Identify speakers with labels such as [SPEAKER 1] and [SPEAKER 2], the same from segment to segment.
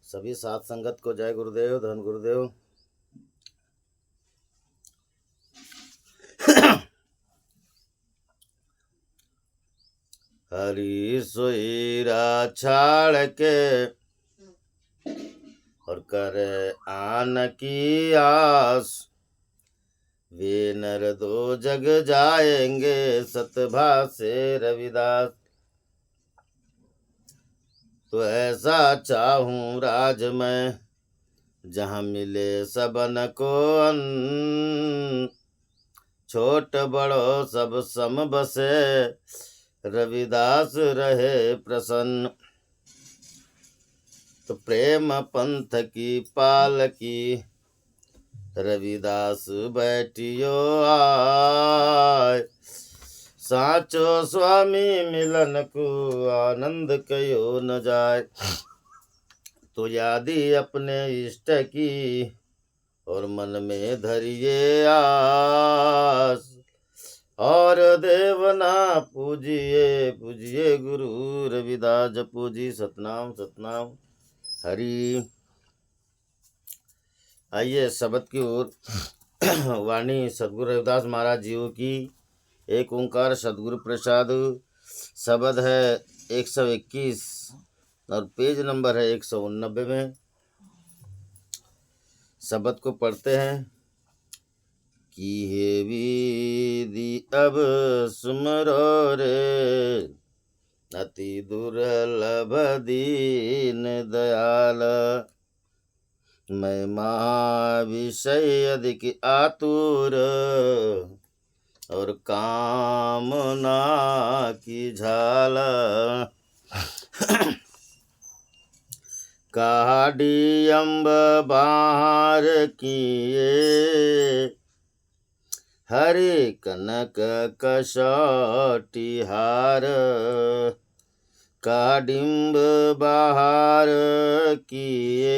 [SPEAKER 1] सभी साथ संगत को जय गुरुदेव, धन गुरुदेव। हरि सोईरा छाड़ के और करे आन की आस, वे नर दो जग जाएंगे सतभा से रविदास। तो ऐसा चाहूं राज में जहाँ मिले सबन को अन्न, छोट बड़ो सब सम बसे रविदास रहे प्रसन्न। तो प्रेम पंथ की पाल की रविदास बैठियो आय, साचो स्वामी मिलन को आनंद कयो न जाय। तो यादी अपने इष्ट की और मन में धरिए आस, और देवना पूजिए पूजिए गुरु रविदास। पूजी सतनाम सतनाम हरि। आइए शब्द की ओर। वाणी सदगुरु रविदास महाराज जीव की। एक ओंकार सदगुरु प्रसाद। शब्द है 121 और पेज नंबर है 189 में। शब्द को पढ़ते हैं कि हे विधि अब सुमरो रे, अति दुर्लभ दीन दयाल। मैं महाविषय अधिक आतुर और कामना की झाल। काढ़ी अम्ब बाहर किए, हरे कनक कसौटी हार। काडिम्ब बाहर किए,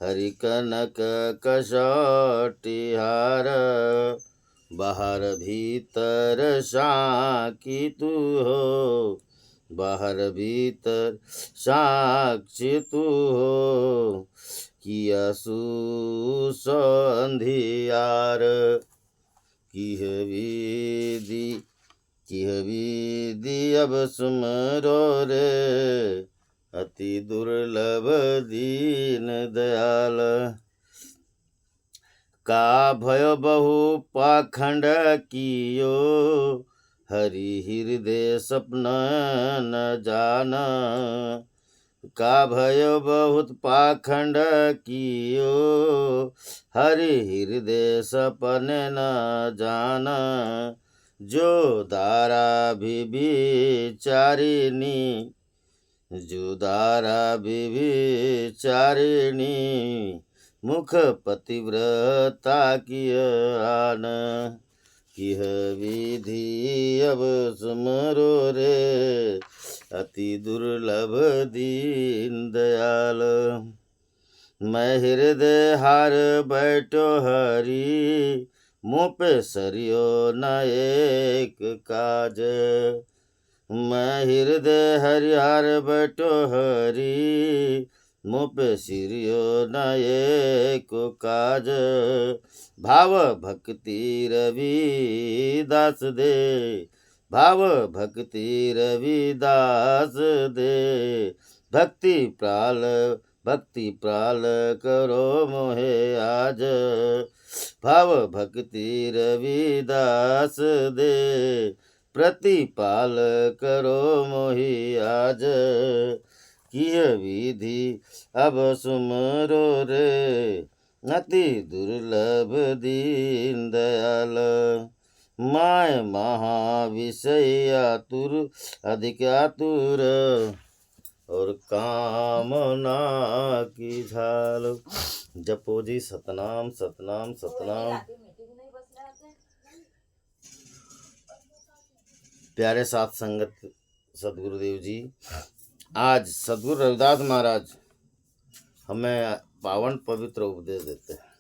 [SPEAKER 1] हरि कनक कसौटी हार। बाहर भीतर साक्षी तू हो, बाहर भीतर साक्षी तू हो। किया सुसंधियार, किह विधि अब सुमरो रे, अति दुर्लभ दीन दयाल। का भयो बहु पाखंड कियो, हरि हृदय सपन न जाना। का भयो बहुत पाखंड कियो, हरि हृदय सपन न जाना। जो दारा विचारिणी, जो दारा विचारिणी। मुख पतिव्रता किय आन, किह विधि अब सुमरो रे, अति दुर्लभ दीन दयाल। मैं हृदय हार बैठो हरि, मुँह पे सरियो न एक काज। मैं हृदय हरिहार बैठो हरि, मुँह पे सिरियो न एक काज। भाव भक्ति रविदास दे, भाव भक्ति रविदास दे। भक्ति प्राल करो मोहे आज, भाव भक्ति रविदास दे। प्रतिपाल करो मोहि आज, किह विधि अब सुमरो रे, अति दुर्लभ दीन दयाल। माय महाविषय आतुर अधिक आतुर, और कामना की झाल। जपो जी सतनाम सतनाम सतनाम। प्यारे साथ संगत सदगुरुदेव जी, आज सदगुरु रविदास महाराज हमें पावन पवित्र उपदेश देते हैं।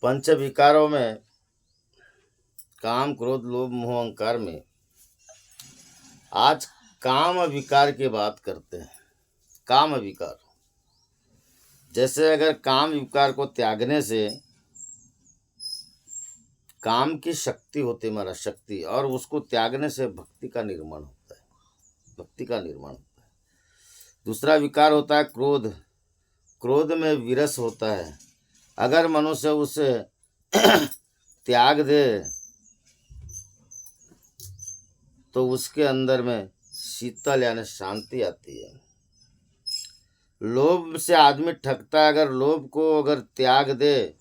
[SPEAKER 1] पंच विकारों में काम क्रोध लोभ मोह अहंकार में आज काम विकार की बात करते हैं। काम विकार। जैसे अगर काम विकार को त्यागने से काम की शक्ति होती है, हमारा शक्ति, और उसको त्यागने से भक्ति का निर्माण होता है, भक्ति का निर्माण होता है। दूसरा विकार होता है क्रोध। क्रोध में विरस होता है। अगर मनुष्य उसे त्याग दे तो उसके अंदर में शीतल यानी शांति आती है। लोभ से आदमी ठगता है, अगर लोभ को अगर त्याग दे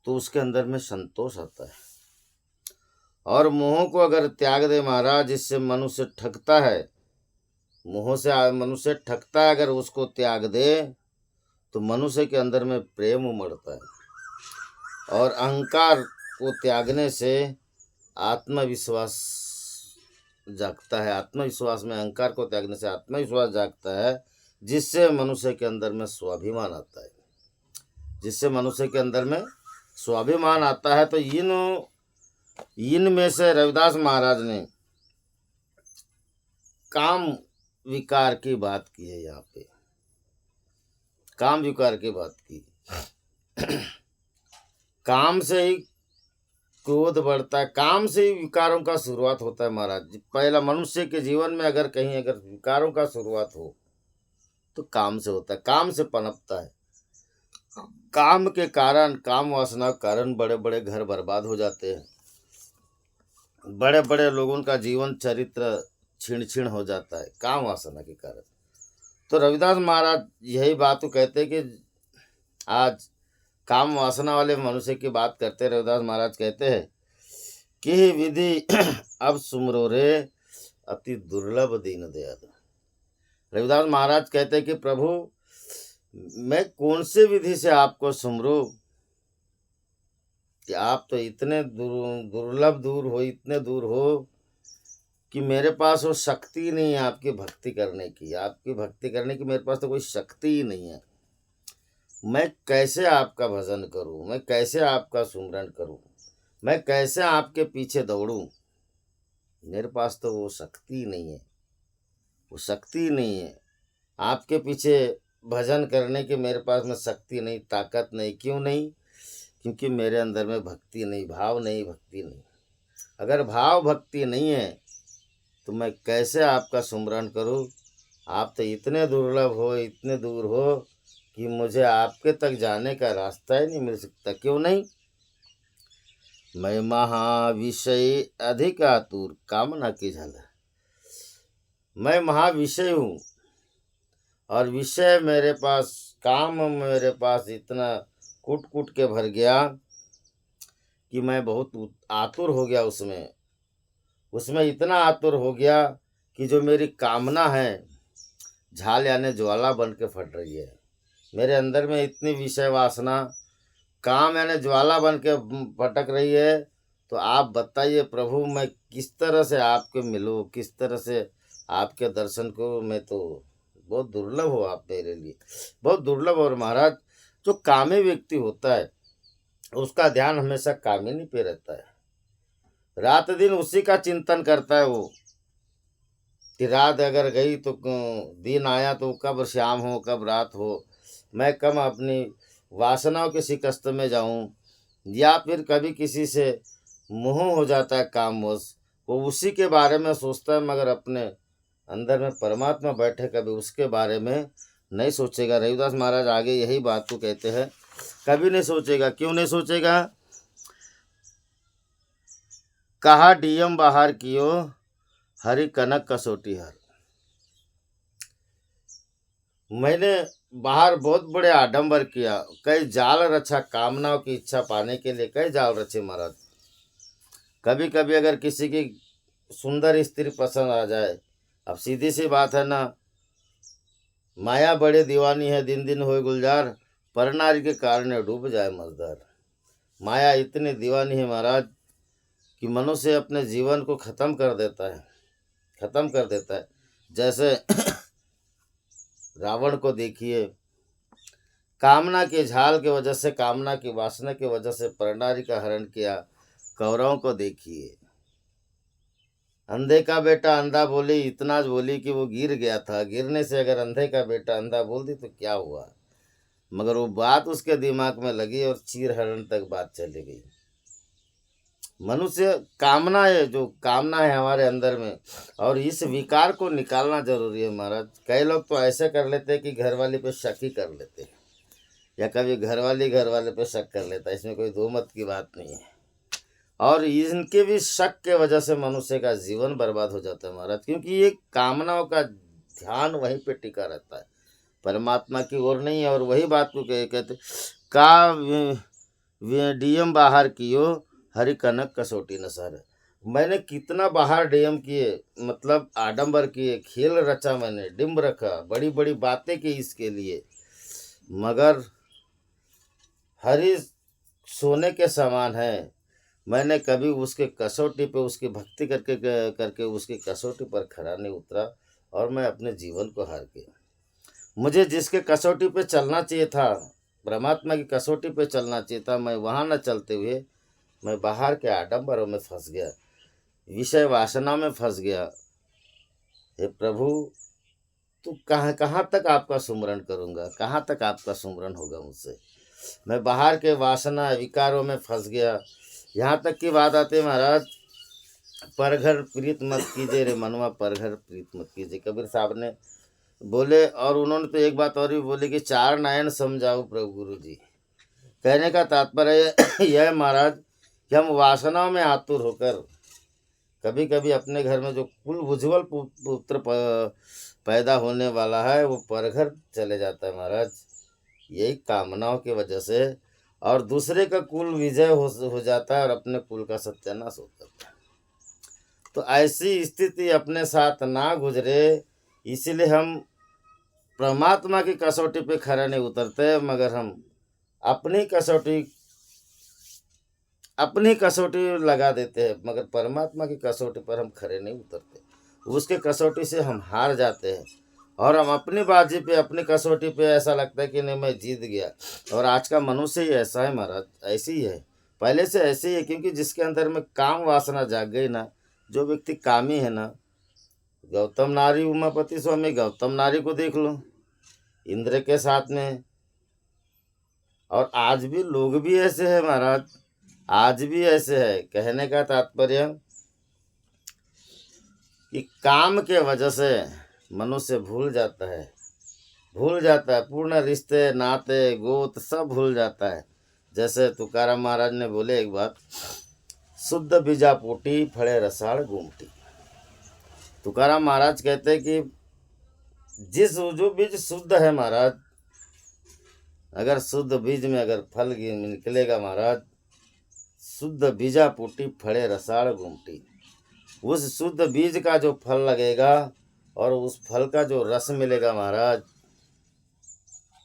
[SPEAKER 1] तो उसके अंदर में संतोष आता है। और मोह को अगर त्याग दे महाराज, इससे मनुष्य ठगता है, मोह से मनुष्य ठगता है, अगर उसको त्याग दे तो मनुष्य के अंदर में प्रेम उमड़ता है। और अहंकार को त्यागने से आत्मविश्वास जागता है। आत्मविश्वास में अहंकार को त्यागने से आत्मविश्वास जागता है, जिससे मनुष्य के अंदर में स्वाभिमान आता है, जिससे मनुष्य के अंदर में स्वाभिमान आता है। तो इन में से रविदास महाराज ने काम विकार की बात की है। यहाँ पे काम विकार की बात की। काम से ही क्रोध बढ़ता है, काम से ही विकारों का शुरुआत होता है महाराज। पहला मनुष्य के जीवन में अगर कहीं अगर विकारों का शुरुआत हो तो काम से होता है, काम से पनपता है। काम के कारण, काम वासना के कारण बड़े बड़े घर बर्बाद हो जाते हैं, बड़े बड़े लोगों का जीवन चरित्र छीण छीण हो जाता है काम वासना के कारण। तो रविदास महाराज यही बात कहते हैं कि आज काम वासना वाले मनुष्य की बात करते। रविदास महाराज कहते हैं कि विधि अब सुमरो रे अति दुर्लभ दीन दयाल। रविदास महाराज कहते हैं कि प्रभु मैं कौन से विधि से आपको सुमरूं कि आप तो इतने दुर्लभ दूर हो, इतने दूर हो कि मेरे पास वो शक्ति नहीं है आपकी भक्ति करने की। आपकी भक्ति करने की मेरे पास तो कोई शक्ति ही नहीं है। मैं कैसे आपका भजन करूं, मैं कैसे आपका सुमरन करूं, मैं कैसे आपके पीछे दौड़ूं। मेरे पास तो वो शक्ति नहीं है, वो शक्ति नहीं है। आपके पीछे भजन करने की मेरे पास में शक्ति नहीं, ताकत नहीं। क्यों नहीं? क्योंकि मेरे अंदर में भक्ति नहीं, भाव नहीं, भक्ति नहीं। अगर भाव भक्ति नहीं है तो मैं कैसे आपका सुमरन करूं। आप तो इतने दुर्लभ हो, इतने दूर हो कि मुझे आपके तक जाने का रास्ता ही नहीं मिल सकता। क्यों नहीं? मैं महाविषय अधिक आतुर कामना की झाला। मैं महाविषय हूँ और विषय मेरे पास, काम मेरे पास इतना कूट कूट के भर गया कि मैं बहुत आतुर हो गया। उसमें इतना आतुर हो गया कि जो मेरी कामना है झाल यानी ज्वाला बन के फट रही है। मेरे अंदर में इतनी विषय वासना, काम यानी ज्वाला बन के भटक रही है। तो आप बताइए प्रभु मैं किस तरह से आपके मिलूँ, किस तरह से आपके दर्शन को। मैं तो बहुत दुर्लभ हो आप मेरे लिए, बहुत दुर्लभ। और महाराज जो कामी व्यक्ति होता है उसका ध्यान हमेशा कामिनी पे रहता है, रात दिन उसी का चिंतन करता है वो कि रात अगर गई तो दिन आया तो कब शाम हो, कब रात हो, मैं कब अपनी वासनाओं के शिकस्त में जाऊं। या फिर कभी किसी से मोह हो जाता है कामवश, वो उसी के बारे में सोचता है, मगर अपने अंदर में परमात्मा बैठे कभी उसके बारे में नहीं सोचेगा। रविदास महाराज आगे यही बात को कहते हैं, कभी नहीं सोचेगा। क्यों नहीं सोचेगा? कहा डीएम बाहर कियो हरि कनक कसौटी हर। मैंने बाहर बहुत बड़े आडंबर किया, कई जाल रचा कामनाओं की इच्छा पाने के लिए, कई जाल रचे महाराज। कभी कभी अगर किसी की सुंदर स्त्री पसंद आ जाए, अब सीधी सी बात है ना, माया बड़े दीवानी है दिन दिन होए गुलजार, पर नारी के कारण डूब जाए मजदार। माया इतनी दीवानी है महाराज कि मनुष्य अपने जीवन को खत्म कर देता है, खत्म कर देता है। जैसे रावण को देखिए, कामना के झाल के वजह से, कामना की वासना की वजह से परनारी का हरण किया। कौरवों को देखिए, अंधे का बेटा अंधा बोली, इतना बोली कि वो गिर गया था। गिरने से अगर अंधे का बेटा अंधा बोल दी तो क्या हुआ, मगर वो बात उसके दिमाग में लगी और चीर हरण तक बात चली गई। मनुष्य कामना है, जो कामना है हमारे अंदर में, और इस विकार को निकालना जरूरी है महाराज। कई लोग तो ऐसे कर लेते हैं कि घरवाली पे शक ही कर लेते हैं, या कभी घरवाले पे शक कर लेता है, इसमें कोई दो मत की बात नहीं है। और इनके भी शक के वजह से मनुष्य का जीवन बर्बाद हो जाता है महाराज, क्योंकि ये कामनाओं का ध्यान वहीं पे टिका रहता है, परमात्मा की ओर नहीं है। और वही बात को कहते का डीएम बाहर कियो, हरि कनक कसौटी न सर। मैंने कितना बाहर डीएम किए, मतलब आडंबर किए, खेल रचा, मैंने डिम्ब रखा, बड़ी बड़ी बातें की इसके लिए, मगर हरि सोने के समान है। मैंने कभी उसके कसौटी पे, उसकी भक्ति करके करके उसकी कसौटी पर खरा नहीं उतरा, और मैं अपने जीवन को हार गया। मुझे जिसके कसौटी पे चलना चाहिए था, परमात्मा की कसौटी पे चलना चाहिए था, मैं वहाँ न चलते हुए मैं बाहर के आडंबरों में फंस गया, विषय वासना में फंस गया। हे प्रभु, तो कहाँ कहाँ तक आपका सुमरण करूँगा, कहाँ तक आपका सुमरण होगा मुझसे। मैं बाहर के वासना विकारों में फंस गया। यहाँ तक की बात आती है महाराज, परघर प्रीत मत कीजिए रे मनवा, परघर प्रीत मत कीजिए, कबीर साहब ने बोले। और उन्होंने तो एक बात और भी बोली कि चार नयन समझाओ प्रभु गुरु जी। कहने का तात्पर्य यह महाराज कि हम वासनाओं में आतुर होकर कभी कभी अपने घर में जो कुल उज्ज्वल पुत्र पैदा होने वाला है, वो परघर चले जाता है महाराज, यही कामनाओं की वजह से। और दूसरे का कुल विजय हो जाता है और अपने कुल का सत्यानाश हो जाता है। तो ऐसी स्थिति अपने साथ ना गुजरे, इसीलिए हम परमात्मा की कसौटी पे खरा नहीं उतरते, मगर हम अपनी कसौटी लगा देते हैं, मगर परमात्मा की कसौटी पर हम खरे नहीं उतरते। उसके कसौटी से हम हार जाते हैं, और हम अपनी बाजी पे, अपनी कसौटी पे ऐसा लगता है कि नहीं मैं जीत गया। और आज का मनुष्य ही ऐसा है महाराज, ऐसी ही है, पहले से ऐसे ही है, क्योंकि जिसके अंदर में काम वासना जाग गई ना, जो व्यक्ति कामी है ना, गौतम नारी उमापति स्वामी गौतम नारी को देख लो, इंद्र के साथ में। और आज भी लोग भी ऐसे हैं महाराज, आज भी ऐसे है। कहने का तात्पर्य कि काम के वजह से मनुष्य भूल जाता है पूर्ण रिश्ते नाते गोत सब भूल जाता है। जैसे तुकाराम महाराज ने बोले एक बात, शुद्ध बीजा पोटी फड़े रसाड़ गुमटी। तुकाराम महाराज कहते हैं कि जो बीज शुद्ध है महाराज, अगर शुद्ध बीज में अगर फल निकलेगा महाराज, शुद्ध बीजा पुटी फड़े रसाड़ गुमटी, उस शुद्ध बीज का जो फल लगेगा और उस फल का जो रस मिलेगा महाराज,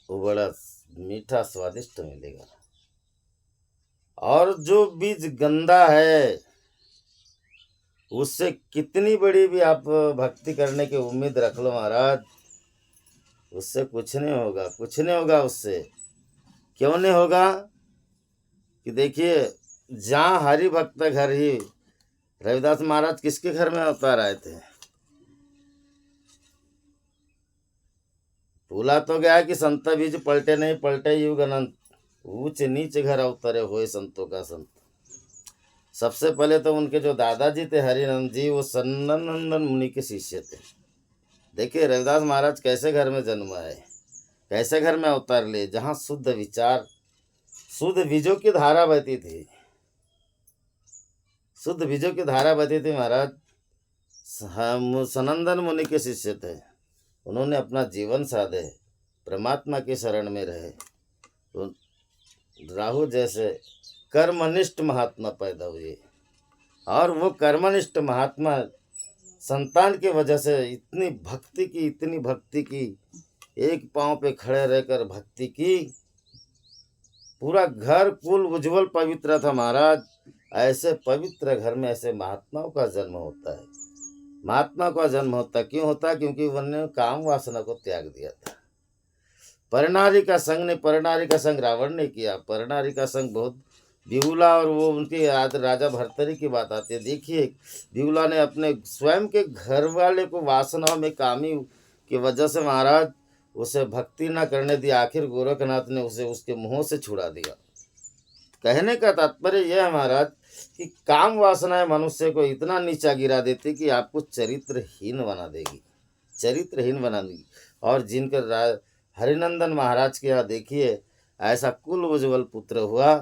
[SPEAKER 1] वो बड़ा मीठा स्वादिष्ट मिलेगा। और जो बीज गंदा है, उससे कितनी बड़ी भी आप भक्ति करने की उम्मीद रख लो महाराज, उससे कुछ नहीं होगा उससे। क्यों नहीं होगा? कि देखिए, जहाँ हरि भक्त घर ही, रविदास महाराज किसके घर में अवतार आए थे? भूला तो गया कि संत बीज पलटे नहीं पलटे युग अनंत, ऊंच नीच घर अवतरे होए संतों का संत। सबसे पहले तो उनके जो दादाजी थे हरिनंद जी, वो सन्ननंदन मुनि के शिष्य थे। देखिए रविदास महाराज कैसे घर में जन्म आए, कैसे घर में अवतार लिए, जहाँ शुद्ध विचार, शुद्ध बीजों की धारा बहती थी, शुद्ध बीजों की धारा बहती थी महाराज। सनंदन मुनि के शिष्य थे, उन्होंने अपना जीवन साधे, परमात्मा की शरण में रहे। तो राहु जैसे कर्मनिष्ठ महात्मा पैदा हुए, और वो कर्मनिष्ठ महात्मा संतान की वजह से इतनी भक्ति की, एक पांव पे खड़े रहकर भक्ति की, पूरा घर कुल उज्जवल पवित्र था महाराज। ऐसे पवित्र घर में ऐसे महात्माओं का जन्म होता है। महात्मा का जन्म होता क्यों होता? क्योंकि उन्होंने काम वासना को त्याग दिया था। परनारी का संग रावण ने किया। परनारी का संग बहुत बिहुला और वो उनके याद राजा भर्तरी की बात आती है। देखिए बिहुला ने अपने स्वयं के घर वाले को वासना में कामी की वजह से महाराज उसे भक्ति न करने दी, आखिर गोरखनाथ ने उसे उसके मुंह से छुड़ा दिया। कहने का तात्पर्य यह है महाराज कि काम वासनाएं मनुष्य को इतना नीचा गिरा देती कि आपको चरित्रहीन बना देगी, चरित्रहीन बना देगी। और जिनकर हरिनंदन महाराज के यहाँ देखिए ऐसा कुल उज्ज्वल पुत्र हुआ,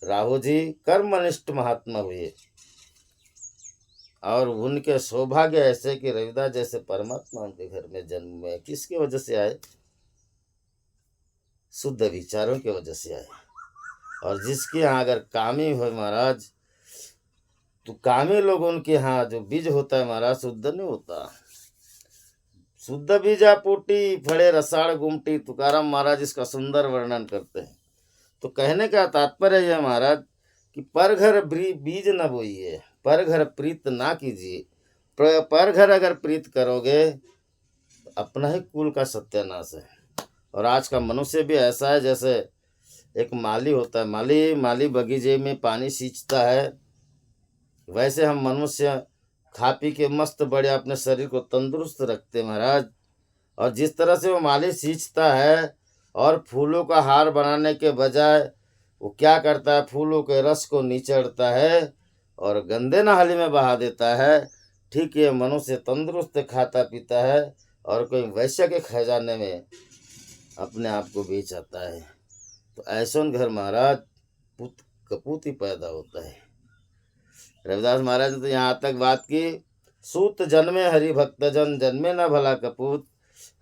[SPEAKER 1] राहु जी कर्मनिष्ठ महात्मा हुए और उनके सौभाग्य ऐसे कि रविदास जैसे परमात्मा उनके घर में जन्म में किसकी वजह से आए? शुद्ध विचारों की वजह से आए। और जिसके यहाँ अगर कामी हो महाराज, तो कामी लोग उनके यहाँ जो बीज होता है महाराज शुद्ध नहीं होता। शुद्ध बीजा पोटी फड़े रसाड़ गुमटी, तुकाराम महाराज इसका सुंदर वर्णन करते हैं। तो कहने का तात्पर्य यह महाराज कि पर घर बीज न बोइए, पर घर प्रीत ना कीजिए। पर घर अगर प्रीत करोगे तो अपना ही कुल का सत्यानाश है। और आज का मनुष्य भी ऐसा है जैसे एक माली होता है, माली बगीचे में पानी सींचता है, वैसे हम मनुष्य खा पी के मस्त बढ़िया अपने शरीर को तंदुरुस्त रखते महाराज। और जिस तरह से वो माली सींचता है और फूलों का हार बनाने के बजाय वो क्या करता है, फूलों के रस को निचोड़ता है और गंदे नाली में बहा देता है। ठीक है, मनुष्य तंदुरुस्त खाता पीता है और कोई वैश्य के खजाने में अपने आप को बेच आता है। तो ऐसा घर महाराज कपूत ही पैदा होता है। रविदास महाराज ने तो यहाँ तक बात की, सूत जन्मे हरि भक्त जन, जन्मे न भला कपूत,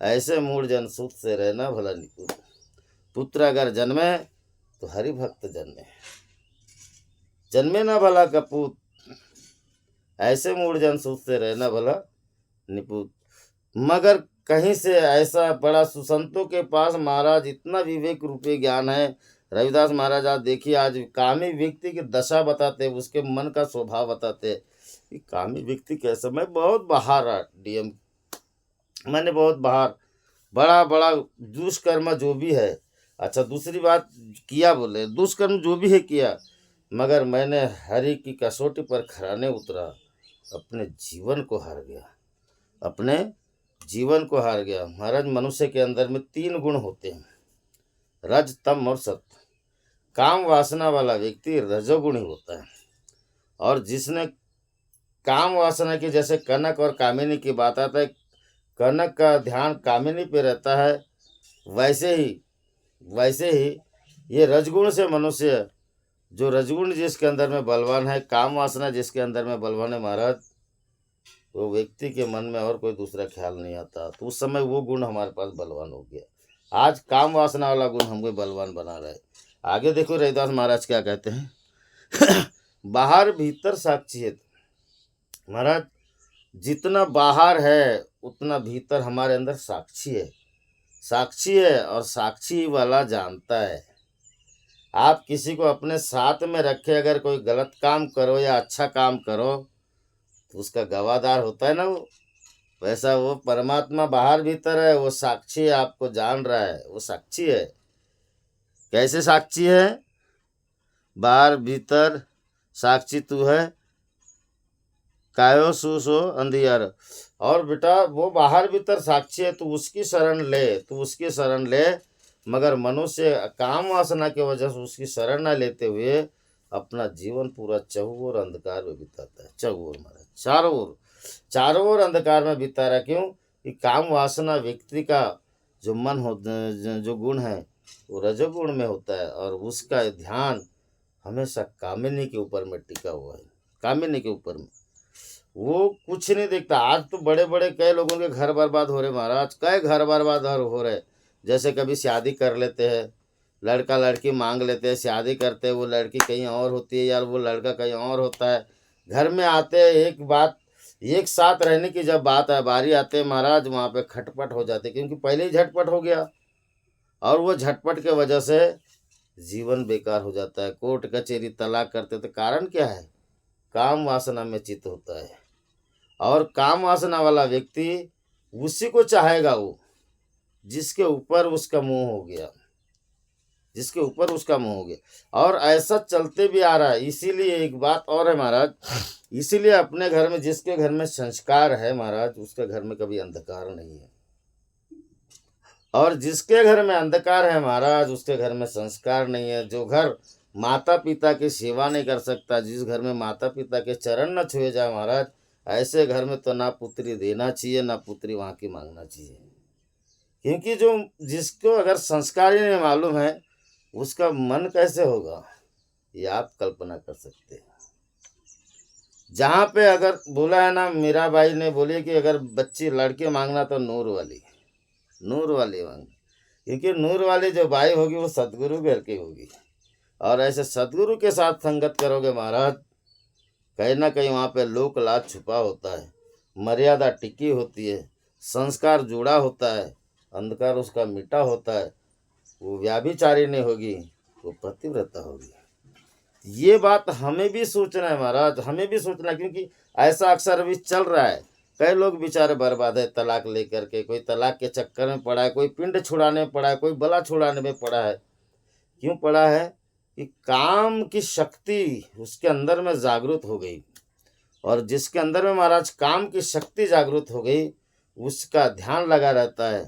[SPEAKER 1] ऐसे मूढ़ जन सूत से रहना भला निपुत। पुत्र अगर जन्मे तो हरि भक्त जन्मे, जन्मे न भला कपूत, ऐसे मूढ़ जन सूत से रहना भला निपुत। मगर कहीं से ऐसा बड़ा सुसंतों के पास महाराज इतना विवेक रूपी ज्ञान है। रविदास महाराज आज देखिए, आज कामी व्यक्ति की दशा बताते, उसके मन का स्वभाव बताते कि कामी व्यक्ति कैसा। मैं बहुत बाहर डीएम, मैंने बहुत बाहर बड़ा बड़ा दुष्कर्म जो भी है, अच्छा दूसरी बात किया, बोले दुष्कर्म जो भी है किया, मगर मैंने हरि की कसौटी पर खराने उतरा, अपने जीवन को हार गया, अपने जीवन को हार गया। महाराज मनुष्य के अंदर में 3 गुण होते हैं, रज तम और सत्व। काम वासना वाला व्यक्ति रजोगुणी होता है। और जिसने काम वासना की, जैसे कनक और कामिनी की बात आता है, कनक का ध्यान कामिनी पे रहता है, वैसे ही ये रजगुण से मनुष्य, जो रजगुण जिसके अंदर में बलवान है, काम वासना जिसके अंदर में बलवान है महाराज, वो व्यक्ति के मन में और कोई दूसरा ख्याल नहीं आता। तो उस समय वो गुण हमारे पास बलवान हो गया। आज काम वासना वाला गुण हमको बलवान बना रहा है। आगे देखो रविदास महाराज क्या कहते हैं बाहर भीतर साक्षी है। महाराज जितना बाहर है उतना भीतर हमारे अंदर साक्षी है, साक्षी है। और साक्षी वाला जानता है। आप किसी को अपने साथ में रखे, अगर कोई गलत काम करो या अच्छा काम करो तो उसका गवाहदार होता है ना वो, वैसा वो परमात्मा बाहर भीतर है, वो साक्षी है, आपको जान रहा है, वो साक्षी है। कैसे साक्षी है? बाहर भीतर साक्षी तू है, कायो सुसो अंधियार। और बेटा वो बाहर भीतर साक्षी है, तू उसकी शरण ले, तू उसकी शरण ले। मगर मनुष्य काम वासना की वजह से उसकी शरण न लेते हुए अपना जीवन पूरा चहुओर अंधकार में बिताता है। चहुओर महाराज चारों ओर अंधकार में बिता रहा। क्यों? कि काम वासना व्यक्ति का जो मन हो, जो गुण है वो रजोगुण में होता है और उसका ध्यान हमेशा कामिनी के ऊपर में टिका हुआ है, कामिनी के ऊपर में। वो कुछ नहीं देखता। आज तो बड़े बड़े कई लोगों के घर बर्बाद हो रहे महाराज, कई घर बर्बाद हो रहे। जैसे कभी शादी कर लेते हैं, लड़का लड़की मांग लेते हैं, शादी करते हैं, वो लड़की कहीं और होती है यार, वो लड़का कहीं और होता है। घर में आते एक साथ रहने की जब बात है, बारी आते हैं महाराज, वहाँ पे खटपट हो जाते, क्योंकि पहले ही झटपट हो गया। और वो झटपट के वजह से जीवन बेकार हो जाता है, कोर्ट कचहरी तलाक करते। तो कारण क्या है? काम वासना में चित्त होता है। और काम वासना वाला व्यक्ति उसी को चाहेगा वो जिसके ऊपर उसका मोह हो गया, जिसके ऊपर उसका मोह हो गया, और ऐसा चलते भी आ रहा है। इसीलिए एक बात और है महाराज, इसीलिए अपने घर में, जिसके घर में संस्कार है महाराज, उसके घर में कभी अंधकार नहीं है। और जिसके घर में अंधकार है महाराज, उसके घर में संस्कार नहीं है। जो घर माता पिता की सेवा नहीं कर सकता, जिस घर में माता पिता के चरण न छुए जाए महाराज, ऐसे घर में तो ना पुत्री देना चाहिए, ना पुत्री वहाँ की मांगना चाहिए। क्योंकि जो जिसको अगर संस्कार ही नहीं मालूम है, उसका मन कैसे होगा, ये आप कल्पना कर सकते हैं। जहाँ पे अगर बोला है ना, मीरा बाई ने बोली कि अगर बच्ची लड़के मांगना तो नूर वाली मांग, क्योंकि नूर वाली जो बाई होगी वो सदगुरु घर की होगी। और ऐसे सदगुरु के साथ संगत करोगे महाराज, कहीं ना कहीं वहाँ पे लोक लाज छुपा होता है, मर्यादा टिकी होती है, संस्कार जुड़ा होता है, अंधकार उसका मिटा होता है। वो व्याभिचारिणी होगी, वो पतिव्रता होगी। ये बात हमें भी सोचना है महाराज, हमें भी सोचना है, क्योंकि ऐसा अक्सर अभी चल रहा है। कई लोग बेचारे बर्बाद है तलाक लेकर के, कोई तलाक के चक्कर में पड़ा है, कोई पिंड छुड़ाने में पड़ा है, कोई बला छुड़ाने में पड़ा है। क्यों पड़ा है कि काम की शक्ति उसके अंदर में जागृत हो गई, और जिसके अंदर में महाराज काम की शक्ति जागृत हो गई, उसका ध्यान लगा रहता है,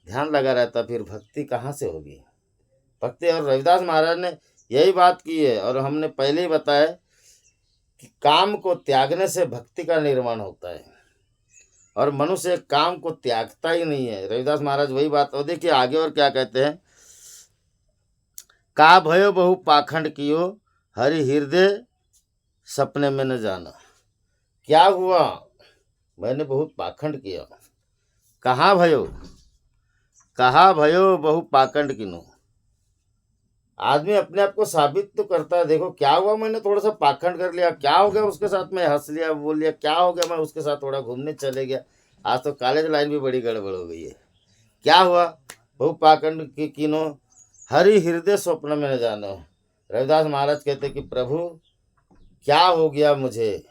[SPEAKER 1] फिर भक्ति कहाँ से होगी, भक्ति। और रविदास महाराज ने यही बात की है, और हमने पहले ही बताया कि काम को त्यागने से भक्ति का निर्माण होता है, और मनुष्य काम को त्यागता ही नहीं है। रविदास महाराज वही बात। और देखिए आगे और क्या कहते हैं, का भयो बहु पाखंड कियो, हरि हृदय सपने में न जाना। क्या हुआ, मैंने बहुत पाखंड किया। कहाँ भयो बहु पाखंड किनो। आदमी अपने आप को साबित तो करता है, देखो क्या हुआ, मैंने थोड़ा सा पाखंड कर लिया, क्या हो गया उसके साथ, में हंस लिया, बोल लिया, क्या हो गया, मैं उसके साथ थोड़ा घूमने चले गया, आज तो कॉलेज लाइन भी बड़ी गड़बड़ हो गई है। क्या हुआ, बहु पाखंड की किनो, हरि हृदय स्वप्न में न जानो। रविदास महाराज कहते कि प्रभु क्या हो गया मुझे,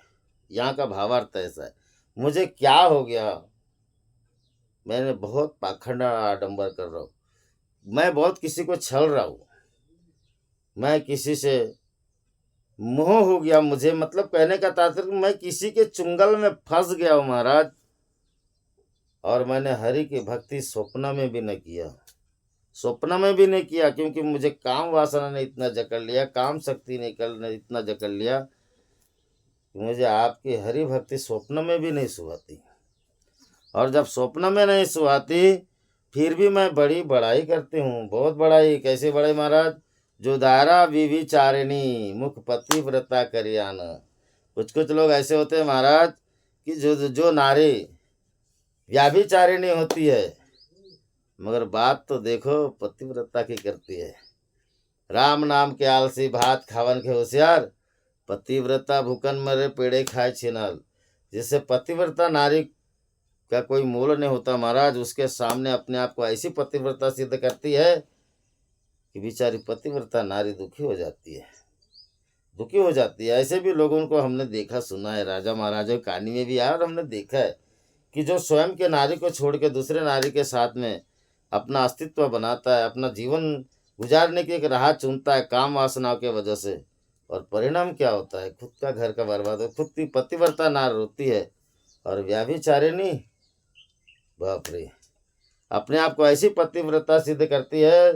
[SPEAKER 1] यहाँ का भावार्थ ऐसा है, मुझे क्या हो गया, मैंने बहुत पाखंड आडंबर कर रहा हूँ, मैं बहुत किसी को छल रहा हूँ, मैं किसी से मोह हो गया मुझे। मतलब कहने का तात्पर्य मैं किसी के चुंगल में फंस गया हूँ महाराज, और मैंने हरि की भक्ति स्वप्न में भी नहीं किया, क्योंकि मुझे काम वासना ने इतना जकड़ लिया, काम शक्ति ने इतना जकड़ लिया कि मुझे आपकी हरि भक्ति स्वप्न में भी नहीं सुहाती। और जब स्वप्न में नहीं सुहाती, फिर भी मैं बड़ी बड़ाई करती हूँ, बहुत बड़ाई। कैसे बड़ाई महाराज, जो दारा विविचारिणी मुख पतिव्रता करियान। कुछ लोग ऐसे होते हैं महाराज कि जो नारी व्याभिचारिणी होती है, मगर बात तो देखो पतिव्रता की करती है। राम नाम के आलसी भात खावन के होशियार, पतिव्रता भूखन मरे पेड़े खाए छिनाल। जिससे पतिव्रता नारी का कोई मोल नहीं होता महाराज, उसके सामने अपने आप को ऐसी पतिव्रता सिद्ध करती है कि बेचारी पतिव्रता नारी दुखी हो जाती है। ऐसे भी लोगों को हमने देखा सुना है, राजा महाराजा की कहानी में भी आया, और हमने देखा है कि जो स्वयं के नारी को छोड़ के दूसरे नारी के साथ में अपना अस्तित्व बनाता है, अपना जीवन गुजारने की एक राह चुनता है काम वासनाओं के वजह से, और परिणाम क्या होता है, खुद का घर का बर्बाद हो। खुद की पतिव्रता नार होती है, और व्याभिचारिणी बाप रे अपने आप को ऐसी पतिव्रता सिद्ध करती है।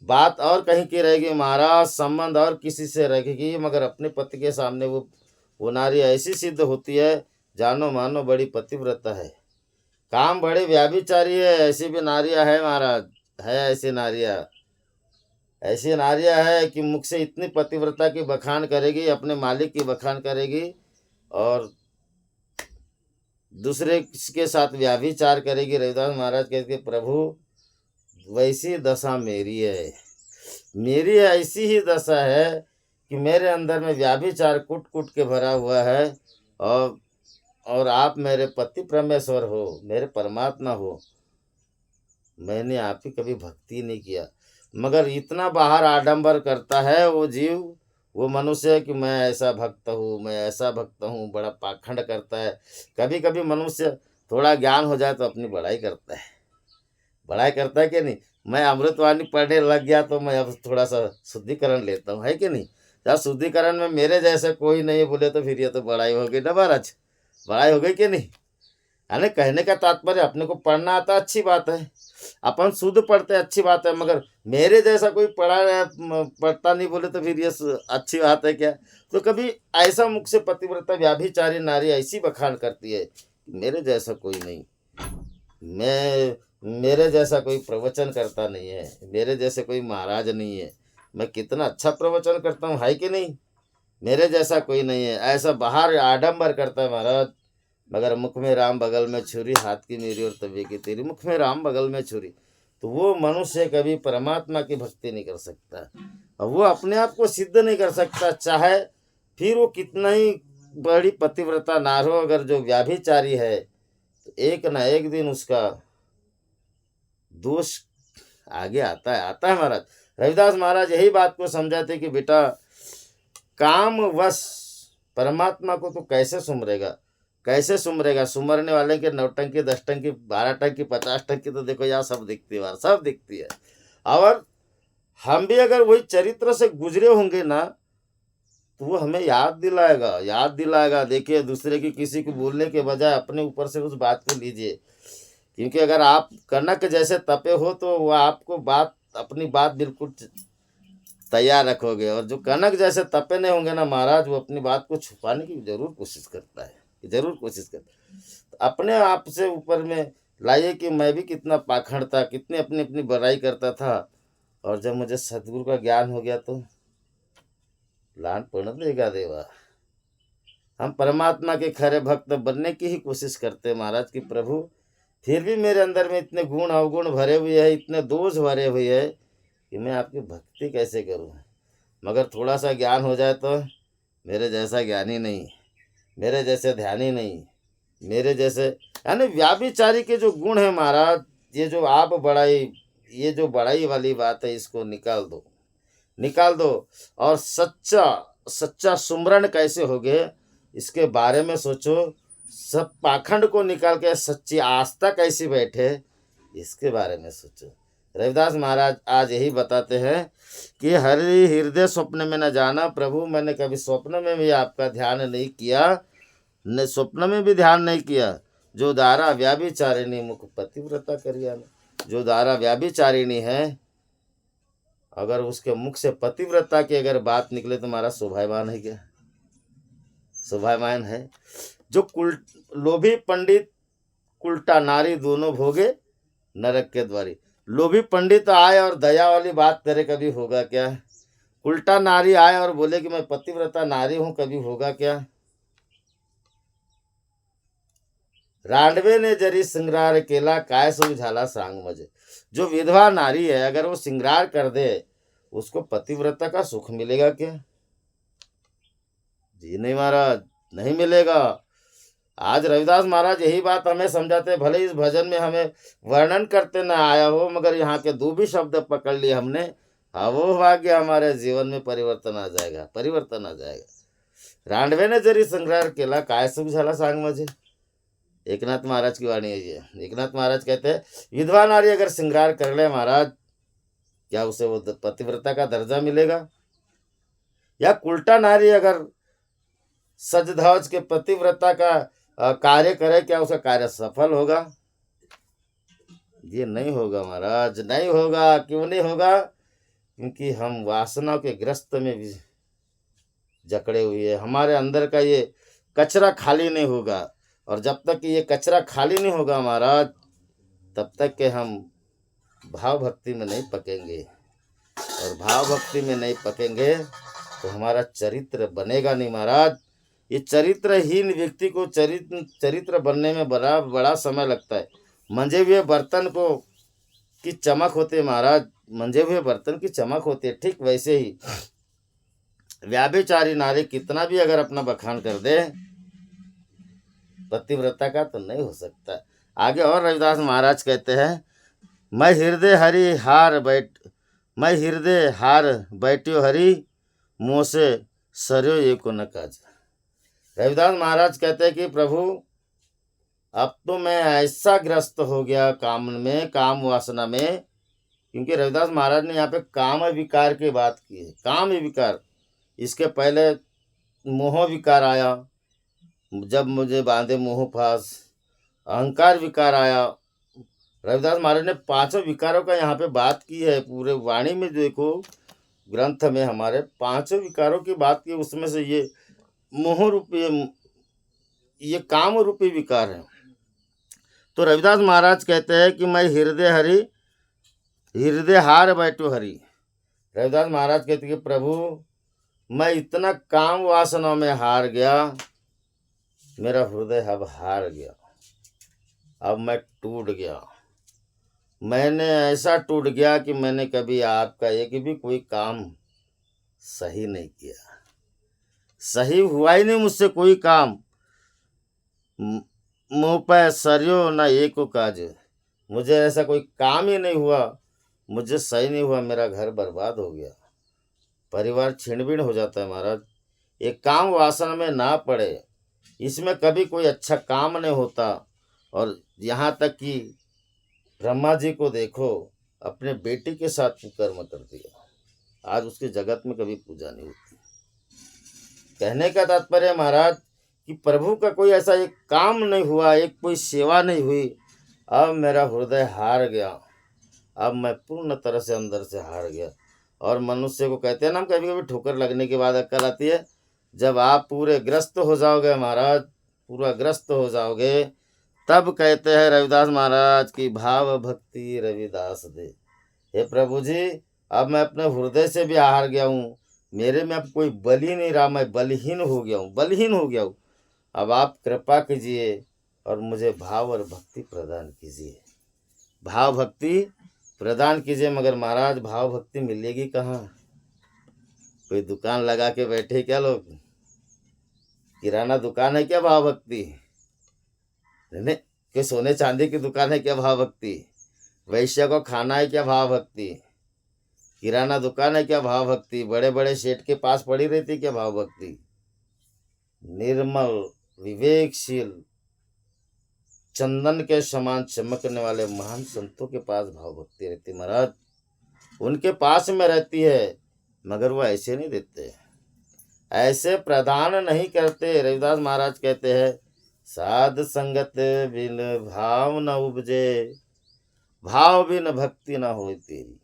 [SPEAKER 1] बात और कहीं की रहेगी महाराज, संबंध और किसी से रहेगी, मगर अपने पति के सामने वो नारी ऐसी सिद्ध होती है, जानो मानो बड़ी पतिव्रता है, काम बड़े व्याभिचारी है। ऐसी भी नारियां है महाराज, है ऐसी नारियां है कि मुख से इतनी पतिव्रता की बखान करेगी, अपने मालिक की बखान करेगी, और दूसरे के साथ व्याभिचार करेगी। रविदास महाराज कहते प्रभु वैसी दशा मेरी ऐसी ही दशा है कि मेरे अंदर में व्याभिचार कुट के भरा हुआ है, और आप मेरे पति परमेश्वर हो, मेरे परमात्मा हो, मैंने आप ही कभी भक्ति नहीं किया। मगर इतना बाहर आडंबर करता है वो जीव, वो मनुष्य कि मैं ऐसा भक्त हूँ, बड़ा पाखंड करता है। कभी कभी मनुष्य थोड़ा ज्ञान हो जाए तो अपनी बड़ाई करता है कि नहीं। मैं अमृतवाणी पढ़ने लग गया तो मैं अब थोड़ा सा शुद्धिकरण लेता हूँ, है कि नहीं। जब शुद्धिकरण में मेरे जैसे कोई नहीं बोले तो फिर ये तो बड़ाई हो गई ना महाराज, बड़ाई हो गई कि नहीं। यानी कहने का तात्पर्य अपने को पढ़ना आता अच्छी बात है, अपन शुद्ध पढ़ते अच्छी बात है, मगर मेरे जैसा कोई पढ़ता नहीं बोले तो फिर ये अच्छी बात है क्या। तो कभी ऐसा मुख से पतिव्रता व्याभिचारी नारी ऐसी बखान करती है, मेरे जैसा कोई नहीं, मेरे जैसा कोई प्रवचन करता नहीं है, मेरे जैसे कोई महाराज नहीं है, मैं कितना अच्छा प्रवचन करता हूँ, है कि नहीं। मेरे जैसा कोई नहीं है, ऐसा बाहर आडंबर करता है महाराज, मगर मुख में राम बगल में छुरी, हाथ की मेरी और तवे की तेरी, मुख में राम बगल में छुरी। तो वो मनुष्य कभी परमात्मा की भक्ति नहीं कर सकता, और वो अपने आप को सिद्ध नहीं कर सकता, चाहे फिर वो कितना ही बड़ी पतिव्रता नार हो। अगर जो व्याभिचारी है तो एक ना एक दिन उसका दोष आगे आता है महाराज। रविदास महाराज यही बात को समझाते कि बेटा काम वश परमात्मा को तो कैसे सुमरेगा। सुमरने वाले के 9 टंकी 10 टंकी 12 टंकी 50 टंकी तो देखो यार सब दिखती है, सब दिखती है। और हम भी अगर वही चरित्र से गुजरे होंगे ना तो वो हमें याद दिलाएगा। देखिए दूसरे की किसी को बोलने के बजाय अपने ऊपर से उस बात को लीजिए, क्योंकि अगर आप कनक जैसे तपे हो तो वह आपको अपनी बात बिल्कुल तैयार रखोगे, और जो कनक जैसे तपे नहीं होंगे ना महाराज, वो अपनी बात को छुपाने की जरूर कोशिश करता है। तो अपने आप से ऊपर में लाइए कि मैं भी कितना पाखंड था, कितनी अपनी अपनी बुराई करता था, और जब मुझे सतगुरु का ज्ञान हो गया तो लान पड़ देगा देवा। हम परमात्मा के खरे भक्त बनने की ही कोशिश करते हैं महाराज कि प्रभु, फिर भी मेरे अंदर में इतने गुण अवगुण भरे हुए हैं, इतने दोष भरे हुए हैं कि मैं आपकी भक्ति कैसे करूं। मगर थोड़ा सा ज्ञान हो जाए तो मेरे जैसा ज्ञानी नहीं, मेरे जैसे ध्यानी नहीं, मेरे जैसे यानी व्याभिचारी के जो गुण है महाराज, ये जो बड़ाई वाली बात है, इसको निकाल दो। और सच्चा सुमरण कैसे होगे इसके बारे में सोचो। सब पाखंड को निकाल के सच्ची आस्था कैसी बैठे इसके बारे में सोचो। रविदास महाराज आज यही बताते हैं कि हरि हृदय स्वप्न में न जाना। प्रभु मैंने कभी स्वप्न में भी आपका ध्यान नहीं किया, न स्वप्न में भी ध्यान नहीं किया। जो दारा व्याभिचारिणी मुख पतिव्रता करिया। जो दारा व्याभिचारिणी है, अगर उसके मुख से पतिव्रता की अगर बात निकले तो हमारा शोभायमान है क्या? शोभायमान है। जो लोभी पंडित उल्टा नारी दोनों भोगे नरक के द्वारी। लोभी पंडित आए और दया वाली बात करे, कभी होगा क्या? उल्टा नारी आए और बोले कि मैं पतिव्रता नारी हूं, कभी होगा क्या? रांडवे ने जरी श्रृंगार केला, काय सुझाला सांग मजे। जो विधवा नारी है अगर वो श्रृंगार कर दे, उसको पतिव्रता का सुख मिलेगा क्या? जी नहीं महाराज, नहीं मिलेगा। आज रविदास महाराज यही बात हमें समझाते। भले इस भजन में हमें वर्णन करते ना आया हो, मगर यहाँ के 2 भी शब्द पकड़ लिए हमने, हाँ वो भाग्य हमारे जीवन में परिवर्तन आ जाएगा। रांडवे ने जरी श्रृंगार केला, काय सुख झाला सांग मजे। एकनाथ महाराज की वाणी है ये। एकनाथ महाराज कहते हैं विधवा नारी अगर श्रृंगार कर ले महाराज, क्या उसे वो पतिव्रता का दर्जा मिलेगा? या उल्टा नारी अगर सज धज के पतिव्रता का कार्य करे, क्या उसका कार्य सफल होगा? ये नहीं होगा महाराज, नहीं होगा। क्यों नहीं होगा? क्योंकि हम वासना के ग्रस्त में भी जकड़े हुए हैं। हमारे अंदर का ये कचरा खाली नहीं होगा, और जब तक कि ये कचरा खाली नहीं होगा महाराज, तब तक के हम भाव भक्ति में नहीं पकेंगे। और भाव भक्ति में नहीं पकेंगे तो हमारा चरित्र बनेगा नहीं महाराज। ये चरित्रहीन व्यक्ति को चरित्र बनने में बड़ा समय लगता है। मंजे हुए बर्तन की चमक होती है महाराज, मंजे हुए बर्तन की चमक होती है। ठीक वैसे ही व्याभिचारी नारी कितना भी अगर अपना बखान कर दे, पतिव्रता का तो नहीं हो सकता। आगे और रविदास महाराज कहते हैं मैं हृदय हार बैठ्यो हरि, मुँह से सरयो ये को न काज। रविदास महाराज कहते हैं कि प्रभु अब तो मैं ऐसा ग्रस्त हो गया काम वासना में क्योंकि रविदास महाराज ने यहाँ पे काम विकार की बात की है। काम विकार, इसके पहले मोह विकार आया, जब मुझे बांधे मोह फास, अहंकार विकार आया। रविदास महाराज ने पांचों विकारों का यहाँ पे बात की है। पूरे वाणी में देखो, ग्रंथ में हमारे पांचों विकारों की बात की, उसमें से ये मोह रूपी, ये काम रूपी विकार है। तो रविदास महाराज कहते हैं कि मैं हृदय हार बैठो हरि। रविदास महाराज कहते कि प्रभु मैं इतना काम वासना में हार गया, मेरा हृदय अब हार गया, अब मैं टूट गया। मैंने ऐसा टूट गया कि मैंने कभी आपका एक भी कोई काम सही नहीं किया, सही हुआ ही नहीं मुझसे कोई काम। मुँह पे सरियो ना एक काज, मुझे ऐसा कोई काम ही नहीं हुआ, मुझे सही नहीं हुआ, मेरा घर बर्बाद हो गया, परिवार छिन-भिन हो जाता है। महाराज एक काम वासना में ना पड़े, इसमें कभी कोई अच्छा काम नहीं होता। और यहाँ तक कि ब्रह्मा जी को देखो, अपने बेटी के साथ कुकर्म कर दिया, आज उसके जगत में कभी पूजा नहीं होती। कहने का तात्पर्य महाराज कि प्रभु का कोई ऐसा एक काम नहीं हुआ, एक कोई सेवा नहीं हुई, अब मेरा हृदय हार गया, अब मैं पूर्ण तरह से अंदर से हार गया। और मनुष्य को कहते हैं ना, कभी कभी ठोकर लगने के बाद अक्ल आती है। जब आप पूरे ग्रस्त हो जाओगे महाराज, पूरा ग्रस्त हो जाओगे, तब कहते हैं रविदास महाराज की भाव भक्ति रविदास दे। हे प्रभु जी, अब मैं अपने हृदय से भी हार गया हूँ, मेरे में अब कोई बल ही नहीं रहा, मैं बलहीन हो गया हूँ, बलहीन हो गया हूँ। अब आप कृपा कीजिए और मुझे भाव और भक्ति प्रदान कीजिए, भाव भक्ति प्रदान कीजिए। मगर महाराज भाव भक्ति मिलेगी कहाँ? कोई दुकान लगा के बैठे क्या लोग? किराना दुकान है क्या भाव भक्ति? नहीं, कोई सोने चांदी की दुकान है क्या भाव भक्ति? वैश्य को खाना है क्या भाव भक्ति? किराना दुकान है क्या भाव भक्ति? बड़े बड़े सेठ के पास पड़ी रहती क्या भाव भक्ति? निर्मल विवेकशील चंदन के समान चमकने वाले महान संतों के पास भाव भक्ति रहती महाराज, उनके पास में रहती है। मगर वो ऐसे नहीं देते, ऐसे प्रदान नहीं करते। रविदास महाराज कहते हैं, साध संगत बिन भाव न उपजे, भाव बिन भक्ति न होई तेरी।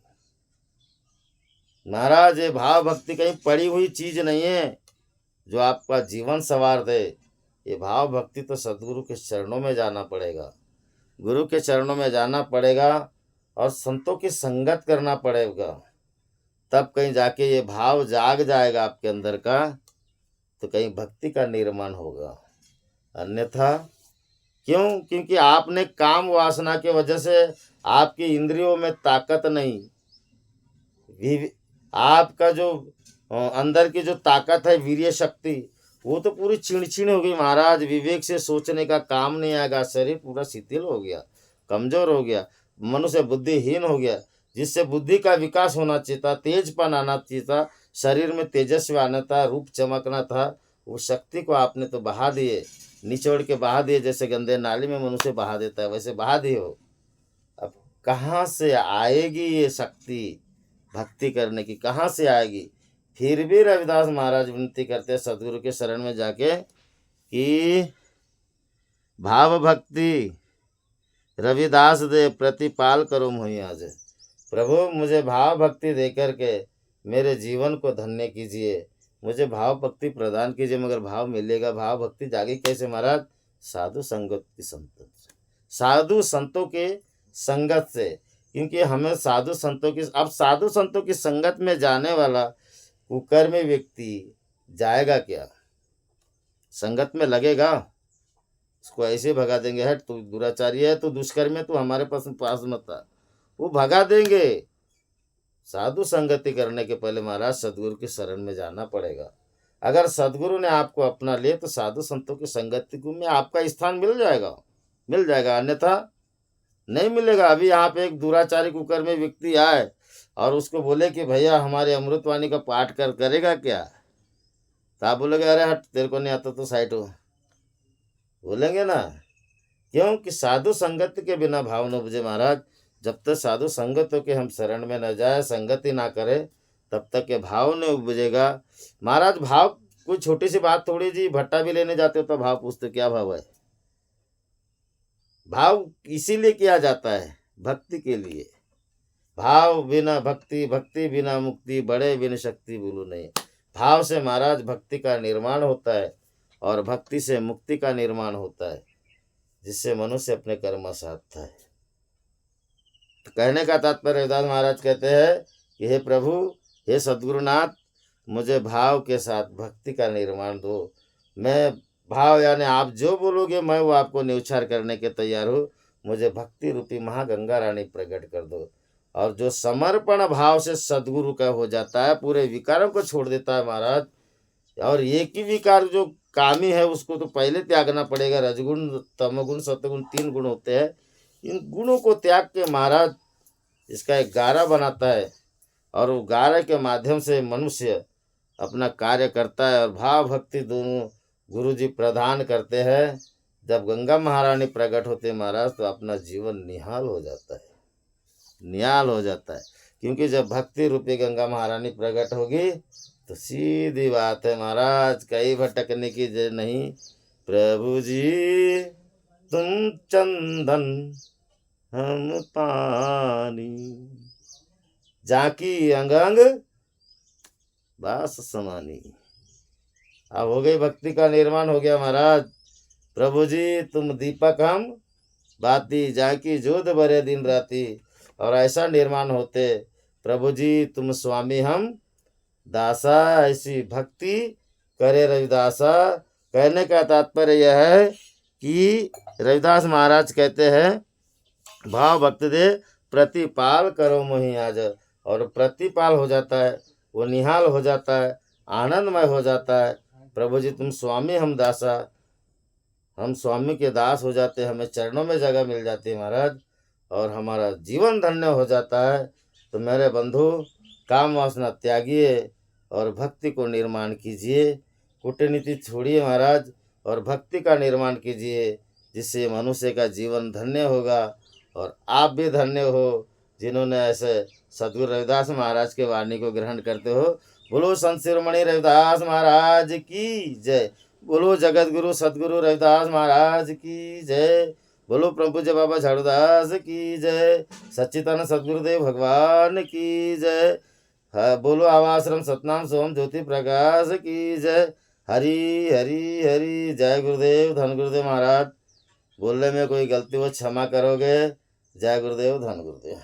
[SPEAKER 1] महाराज ये भाव भक्ति कहीं पड़ी हुई चीज नहीं है जो आपका जीवन संवार दे। ये भाव भक्ति तो सदगुरु के चरणों में जाना पड़ेगा, गुरु के चरणों में जाना पड़ेगा और संतों की संगत करना पड़ेगा, तब कहीं जाके ये भाव जाग जाएगा आपके अंदर का, तो कहीं भक्ति का निर्माण होगा। अन्यथा क्यों? क्योंकि आपने काम वासना के वजह से आपकी इंद्रियों में ताकत नहीं, आपका जो अंदर की जो ताकत है, वीर्य शक्ति, वो तो पूरी चिड़चिड़ हो गई महाराज। विवेक से सोचने का काम नहीं आएगा, शरीर पूरा शिथिल हो गया, कमजोर हो गया, मनुष्य बुद्धिहीन हो गया। जिससे बुद्धि का विकास होना चाहिए था, तेजपन आना चाहिए था, शरीर में तेजस्वी आना था, रूप चमकना था, वो शक्ति को आपने तो बहा दिए, निचोड़ के बहा दिए। जैसे गंदे नाली में मनुष्य बहा देता है, वैसे बहा दिए हो। अब कहाँ से आएगी ये शक्ति भक्ति करने की, कहाँ से आएगी? फिर भी रविदास महाराज विनती करते सदगुरु के शरण में जाके कि भाव भक्ति रविदास दे, प्रतिपाल करो मोहि आज। प्रभु मुझे भाव भक्ति दे करके मेरे जीवन को धन्य कीजिए, मुझे भाव भक्ति प्रदान कीजिए। मगर भाव मिलेगा, भाव भक्ति जागी कैसे महाराज? साधु संगत की संगत, साधु संतों के संगत से। क्योंकि हमें साधु संतों की, अब साधु संतों की संगत में जाने वाला कुकर्मी व्यक्ति जाएगा क्या? संगत में लगेगा, उसको ऐसे भगा देंगे, हट तू दुराचारी है, तू दुष्कर्मी है, तू हमारे पास मत आ, वो भगा देंगे। साधु संगति करने के पहले महाराज सदगुरु की शरण में जाना पड़ेगा। अगर सदगुरु ने आपको अपना लिए तो साधु संतों की संगति में आपका स्थान मिल जाएगा, अन्यथा नहीं मिलेगा। अभी यहाँ पे एक दुराचारी कुकर्मी व्यक्ति आए और उसको बोले कि भैया हमारे अमृतवाणी का पाठ करेगा क्या? तो आप बोलोगे अरे हट तेरे को नहीं आता तो साइड हो, बोलेंगे ना। क्यों? कि साधु संगत के बिना भाव न बुझे महाराज। जब तक साधु संगतों के हम शरण में न जाए, संगति ना करें, तब तक के भाव नहीं उपजेगा। महाराज भाव कोई छोटी सी बात थोड़ी जी, भट्टा भी लेने जाते हो तो भाव पूछते क्या भाव है। भाव इसीलिए किया जाता है, भक्ति के लिए। भाव बिना भक्ति, भक्ति बिना मुक्ति, बड़े बिन शक्ति बोलो नहीं। भाव से महाराज भक्ति का निर्माण होता है और भक्ति से मुक्ति का निर्माण होता है, जिससे मनुष्य अपने कर्म साधता है। तो कहने का तात्पर्य रविदास महाराज कहते हैं कि हे प्रभु, हे सद्गुरुनाथ, मुझे भाव के साथ भक्ति का निर्माण दो। मैं भाव यानी आप जो बोलोगे मैं वो आपको न्यौछावर करने के तैयार हूँ। मुझे भक्ति रूपी महागंगा रानी प्रकट कर दो। और जो समर्पण भाव से सद्गुरु का हो जाता है, पूरे विकारों को छोड़ देता है महाराज। और एक ही विकार जो कामी है उसको तो पहले त्यागना पड़ेगा। रजगुण, तमगुण, सतगुण 3 गुण होते हैं। इन गुणों को त्याग के महाराज इसका एक गारा बनाता है और वो गारे के माध्यम से मनुष्य अपना कार्य करता है। और भाव भक्ति दोनों गुरु जी प्रदान करते हैं। जब गंगा महारानी प्रकट होते महाराज तो अपना जीवन निहाल हो जाता है, निहाल हो जाता है। क्योंकि जब भक्ति रूपी गंगा महारानी प्रकट होगी तो सीधी बात है महाराज, कहीं भटकने की जरूरत नहीं। प्रभु जी तुम चंदन हम पानी, जाकी अंग अंग बास समानी। अब हो गई भक्ति का निर्माण हो गया महाराज। प्रभु जी तुम दीपक हम बाती, जाकी जोध भरे दिन राती। और ऐसा निर्माण होते, प्रभु जी तुम स्वामी हम दासा, ऐसी भक्ति करे रविदासा। कहने का तात्पर्य यह है कि रविदास महाराज कहते हैं भाव भक्ति दे प्रतिपाल करो मोहि आज। और प्रतिपाल हो जाता है, वो निहाल हो जाता है, आनंदमय हो जाता है। प्रभु जी तुम स्वामी हम दासा, हम स्वामी के दास हो जाते हैं, हमें चरणों में जगह मिल जाती है महाराज और हमारा जीवन धन्य हो जाता है। तो मेरे बंधु काम वासना त्यागिए और भक्ति को निर्माण कीजिए। कूटनीति छोड़िए महाराज और भक्ति का निर्माण कीजिए, जिससे मनुष्य का जीवन धन्य होगा और आप भी धन्य हो जिन्होंने ऐसे सद्गुरु रविदास महाराज के वाणी को ग्रहण करते हो। बोलो संत शिरोमणि रविदास महाराज की जय। बोलो जगत गुरु सद्गुरु रविदास महाराज की जय। बोलो प्रभु जय बाबा झाड़ूदास की जय। सच्चिदानंद सद्गुरुदेव भगवान की जय। बोलो आवाश्रम सतनाम सोम ज्योति प्रकाश की जय। हरि हरि हरि। जय गुरुदेव, धन गुरुदेव महाराज। बोलने में कोई गलती हो क्षमा करोगे। जय गुरुदेव, धन गुरुदेव।